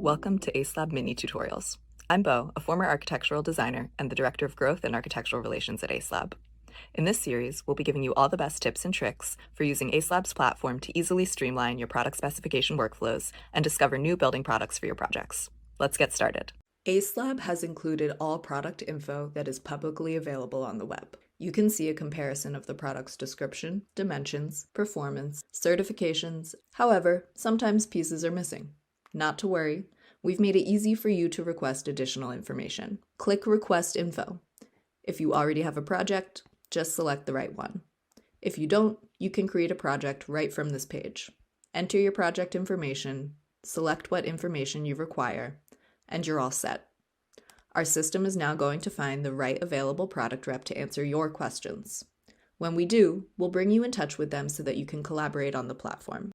Welcome to Acelab Mini Tutorials. I'm Bo, a former architectural designer and the Director of Growth and Architectural Relations at Acelab. In this series, we'll be giving you all the best tips and tricks for using Acelab's platform to easily streamline your product specification workflows and discover new building products for your projects. Let's get started. Acelab has included all product info that is publicly available on the web. You can see a comparison of the product's description, dimensions, performance, certifications. However, sometimes pieces are missing. Not to worry, we've made it easy for you to request additional information. Click Request Info. If you already have a project, just select the right one. If you don't, you can create a project right from this page. Enter your project information, select what information you require, and you're all set. Our system is now going to find the right available product rep to answer your questions. When we do, we'll bring you in touch with them so that you can collaborate on the platform.